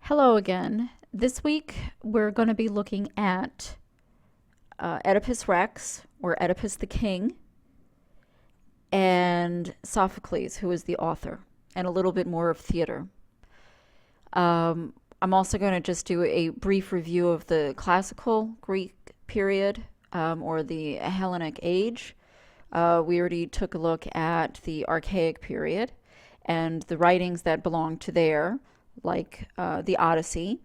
Hello again. This week we're going to be looking at Oedipus Rex, or Oedipus the King, and Sophocles, who is the author, and a little bit more of theater. I'm also going to just do a brief review of the classical Greek period, or the Hellenic age. We already took a look at the Archaic period and the writings that belong to there, like the Odyssey.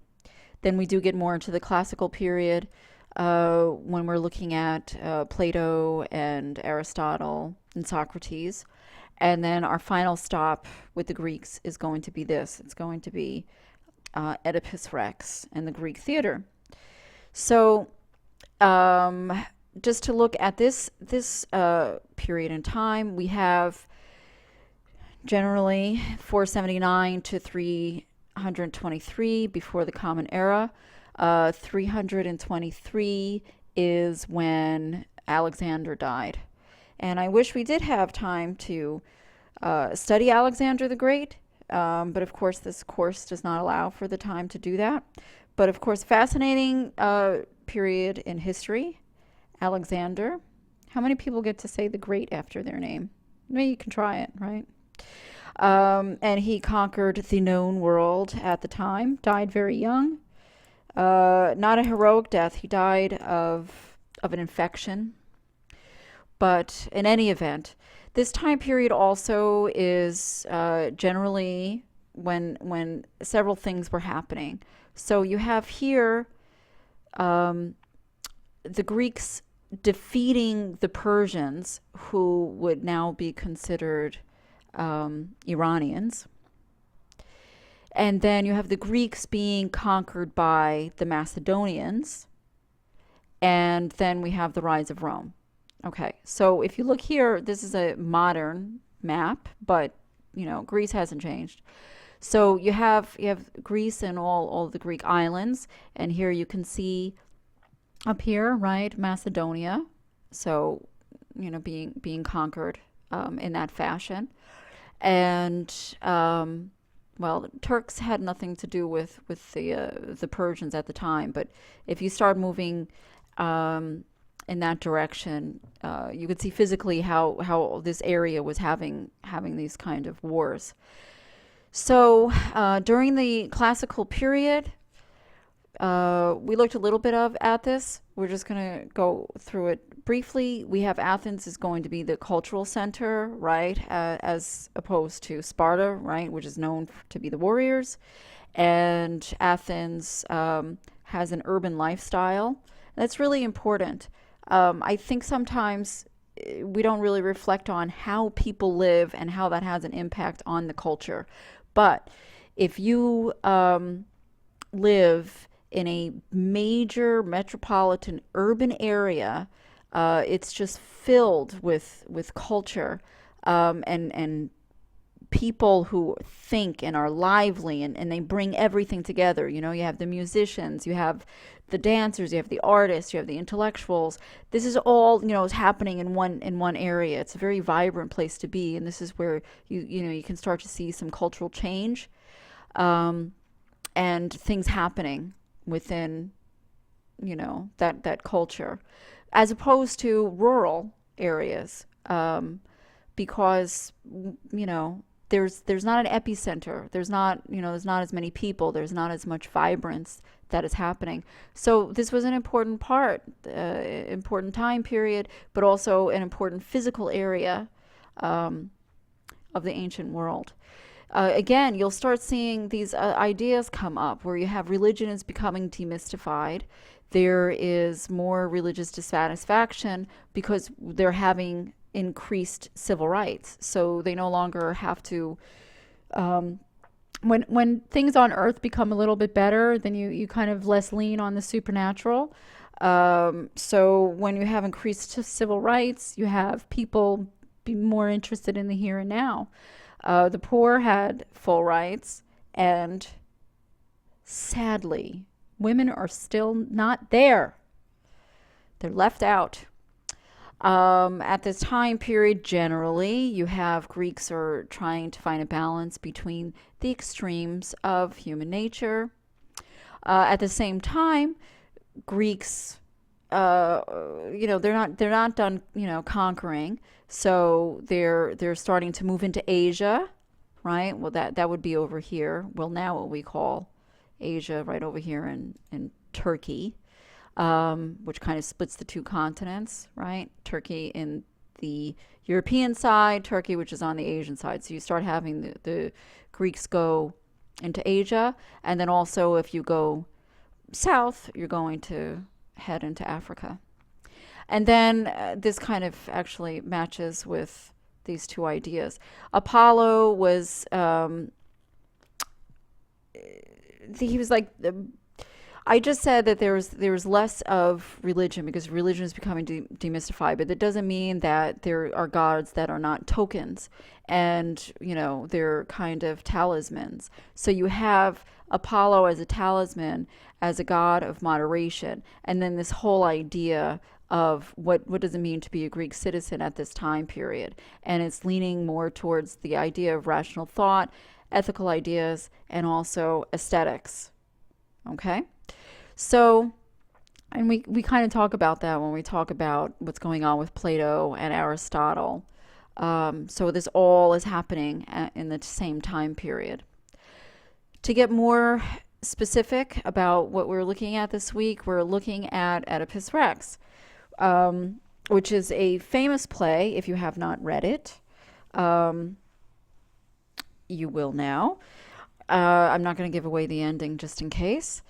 Then we do get more into the classical period when we're looking at Plato and Aristotle and Socrates. And then our final stop with the Greeks is going to be this. It's going to be Oedipus Rex and the Greek theater. So just to look at this period in time, we have generally 479 to 323 before the Common Era. 323 is when Alexander died. And I wish we did have time to study Alexander the Great, but of course this course does not allow for the time to do that. But of course, fascinating period in history. Alexander. How many people get to say the Great after their name? Maybe you can try it, right? And he conquered the known world at the time, died very young. Not a heroic death. He died of an infection. But in any event, this time period also is generally when several things were happening. So you have here the Greeks defeating the Persians, who would now be considered Iranians. And then you have the Greeks being conquered by the Macedonians. And then we have the rise of Rome. Okay, so if you look here, this is a modern map, but Greece hasn't changed. So you have Greece and all the Greek islands, and here you can see up here, right, Macedonia. So being conquered in that fashion, and well, Turks had nothing to do with the Persians at the time. But if you start moving in that direction, you could see physically how this area was having these kind of wars. So during the classical period, we looked a little bit at this. We're just going to go through it briefly. We have Athens is going to be the cultural center, right, as opposed to Sparta, right, which is known to be the warriors. And Athens has an urban lifestyle. That's really important. I think sometimes we don't really reflect on how people live and how that has an impact on the culture. But if you live in a major metropolitan urban area, it's just filled with culture, and people who think and are lively, and they bring everything together. You have the musicians, you have the dancers, you have the artists, you have the intellectuals. This is all is happening in one area. It's a very vibrant place to be, and this is where you can start to see some cultural change, and things happening within that culture, as opposed to rural areas, because there's not an epicenter. There's not as many people. There's not as much vibrance that is happening. So this was an important important time period, but also an important physical area of the ancient world. Again, you'll start seeing these ideas come up where you have religion is becoming demystified. There is more religious dissatisfaction because they're having increased civil rights. So they no longer have to, when things on earth become a little bit better, then you kind of less lean on the supernatural. So when you have increased civil rights, you have people be more interested in the here and now. The poor had full rights, and sadly, women are still not there. They're left out. At this time period, generally, you have Greeks are trying to find a balance between the extremes of human nature. At the same time, Greeks, they're not done, conquering. So they're starting to move into Asia, right? Well, that would be over here. Well, now what we call Asia, right over here in Turkey, which kind of splits the two continents, right? Turkey in the European side, Turkey, which is on the Asian side. So you start having the Greeks go into Asia, and then also if you go south, you're going to head into Africa. And then this kind of actually matches with these two ideas. Apollo was, he was like, I just said that there was less of religion because religion is becoming demystified, but that doesn't mean that there are gods that are not tokens, and they're kind of talismans. So you have Apollo as a talisman, as a god of moderation, and then this whole idea of what does it mean to be a Greek citizen at this time period, and it's leaning more towards the idea of rational thought, ethical ideas, and also aesthetics. Okay? So, and we kind of talk about that when we talk about what's going on with Plato and Aristotle. So this all is happening in the same time period. To get more specific about what we're looking at this week, we're looking at Oedipus Rex, which is a famous play. If you have not read it, you will now. I'm not going to give away the ending just in case.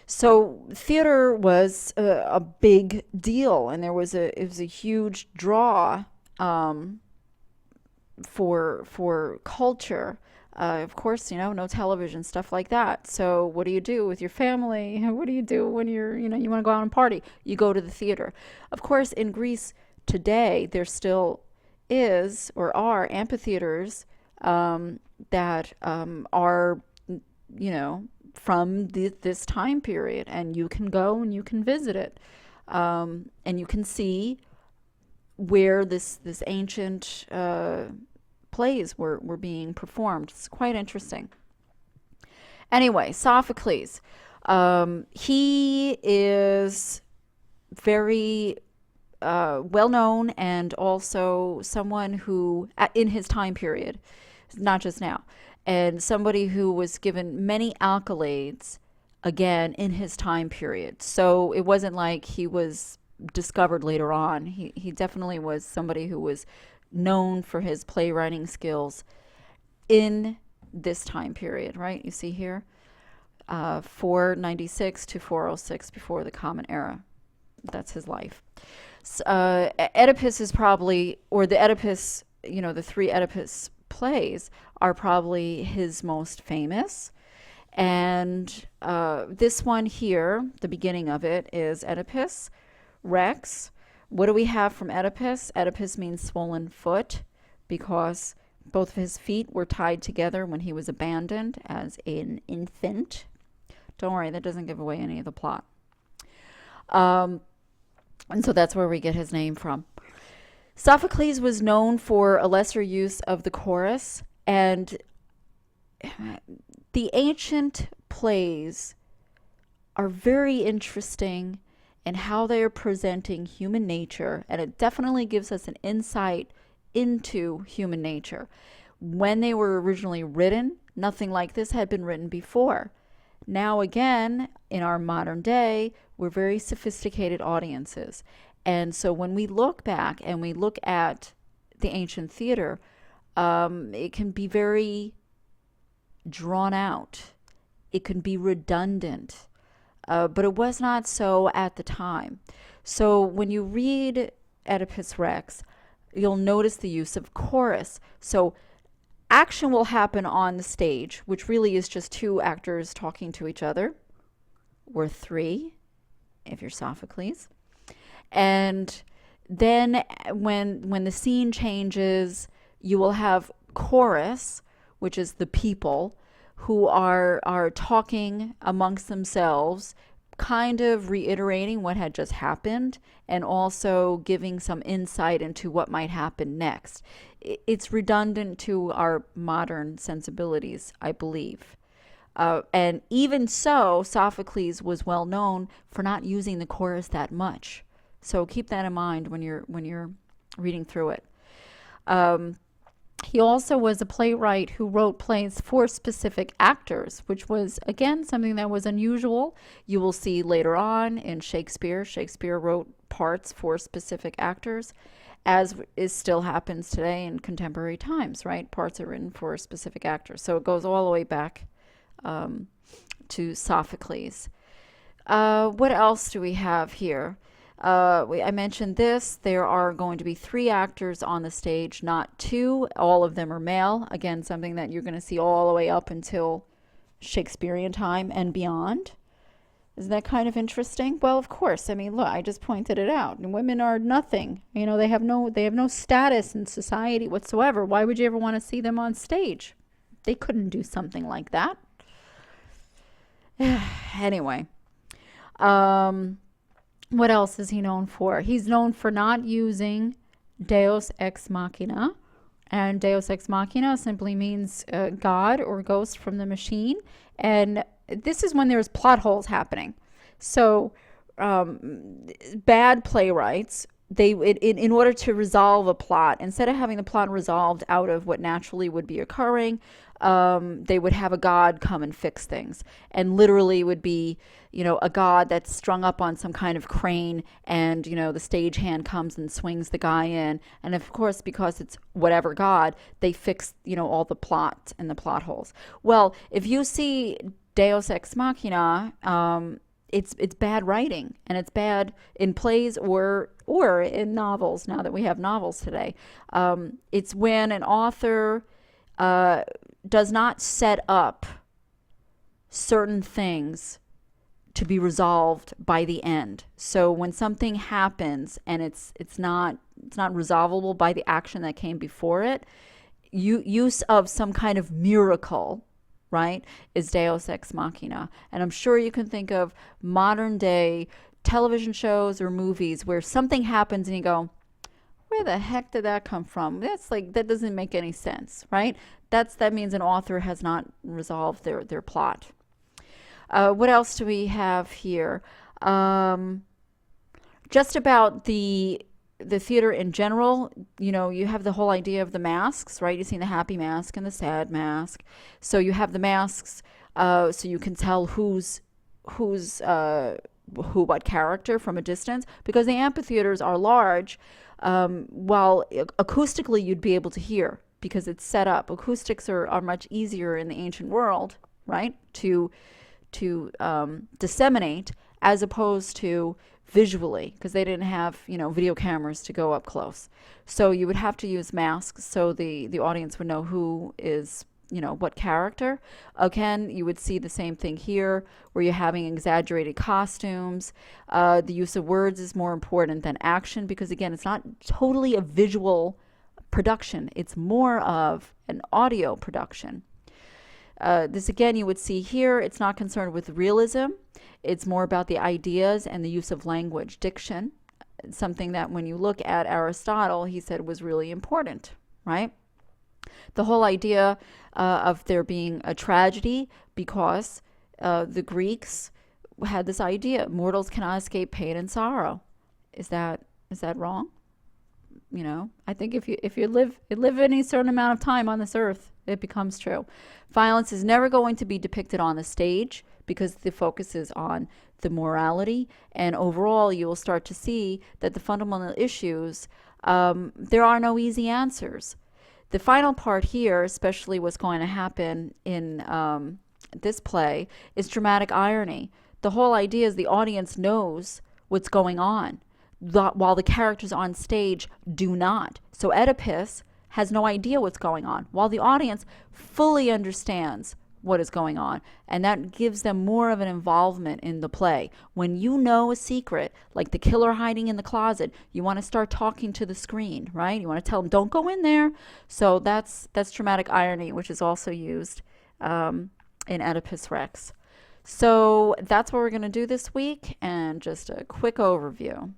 So theater was a big deal, and it was a huge draw for culture. Of course, no television, stuff like that. So what do you do with your family? What do you do when you want to go out and party? You go to the theater. Of course, in Greece today, there still is or are amphitheaters that are, from this time period, and you can go and you can visit it, and you can see where this ancient plays were being performed. It's quite interesting. Anyway, Sophocles, he is very well known, and also someone who in his time period, not just now, and somebody who was given many accolades again in his time period. So it wasn't like he was discovered later on. He definitely was somebody who was known for his playwriting skills in this time period, right? You see here, 496 to 406 before the Common Era. That's his life. Oedipus is probably, or the Oedipus, the three Oedipus plays are probably his most famous. And this one here, the beginning of it, is Oedipus Rex. What do we have from Oedipus? Oedipus means swollen foot because both of his feet were tied together when he was abandoned as an infant. Don't worry, that doesn't give away any of the plot. And so that's where we get his name from. Sophocles was known for a lesser use of the chorus, and the ancient plays are very interesting in how they are presenting human nature, and it definitely gives us an insight into human nature. When they were originally written, nothing like this had been written before. Now again, in our modern day, we're very sophisticated audiences. And so when we look back and we look at the ancient theater, it can be very drawn out. It can be redundant. But it was not so at the time. So when you read Oedipus Rex, you'll notice the use of chorus. So action will happen on the stage, which really is just two actors talking to each other, or three, if you're Sophocles. And then when the scene changes, you will have chorus, which is the people who are talking amongst themselves, kind of reiterating what had just happened and also giving some insight into what might happen next. It's redundant to our modern sensibilities, I believe. And even so, Sophocles was well known for not using the chorus that much. So keep that in mind when you're reading through it. He also was a playwright who wrote plays for specific actors, which was, again, something that was unusual. You will see later on in Shakespeare. Shakespeare wrote parts for specific actors, as is still happens today in contemporary times, right? Parts are written for specific actors. So it goes all the way back to Sophocles. What else do we have here? I mentioned this. There are going to be 3 actors on the stage, not 2. All of them are male. Again, something that you're going to see all the way up until Shakespearean time and beyond. Isn't that kind of interesting? Well, of course. I mean, look, I just pointed it out. And women are nothing. You know, they have no status in society whatsoever. Why would you ever want to see them on stage? They couldn't do something like that. Anyway. What else is he known for? He's known for not using Deus ex machina. And Deus ex machina simply means God or ghost from the machine. And this is when there's plot holes happening. So bad playwrights, in order to resolve a plot, instead of having the plot resolved out of what naturally would be occurring, they would have a god come and fix things. And literally would be, a god that's strung up on some kind of crane, and, the stagehand comes and swings the guy in. And of course, because it's whatever god, they fix, all the plot and the plot holes. Well, if you see Deus ex machina, it's bad writing, and it's bad in plays or in novels. Now that we have novels today, it's when an author does not set up certain things to be resolved by the end. So when something happens and it's not resolvable by the action that came before it, use of some kind of miracle, right, is Deus ex machina. And I'm sure you can think of modern day television shows or movies where something happens and you go, where the heck did that come from? That doesn't make any sense, right? That means an author has not resolved their plot. What else do we have here? Just about the theater in general, you have the whole idea of the masks, right? You've seen the happy mask and the sad mask. So you have the masks, so you can tell who's what character from a distance, because the amphitheaters are large. While acoustically you'd be able to hear because it's set up. Acoustics are much easier in the ancient world, right? To disseminate, as opposed to visually, because they didn't have video cameras to go up close. So you would have to use masks so the audience would know who is what character. Again, you would see the same thing here, where you're having exaggerated costumes. The use of words is more important than action, because again, it's not totally a visual production, it's more of an audio production. This again, you would see here, it's not concerned with realism. It's more about the ideas and the use of language, diction, something that when you look at Aristotle, he said was really important, right? The whole idea of there being a tragedy, because the Greeks had this idea, mortals cannot escape pain and sorrow. Is that wrong? I think if you live any certain amount of time on this earth, it becomes true. Violence is never going to be depicted on the stage, because the focus is on the morality, and overall you will start to see that the fundamental issues, there are no easy answers. The final part here, especially what's going to happen in this play, is dramatic irony. The whole idea is the audience knows what's going on, while the characters on stage do not. So Oedipus has no idea what's going on, while the audience fully understands what is going on. And that gives them more of an involvement in the play. When you know a secret, like the killer hiding in the closet, you want to start talking to the screen, right? You want to tell them, don't go in there. So that's dramatic irony, which is also used in Oedipus Rex. So that's what we're going to do this week, and just a quick overview.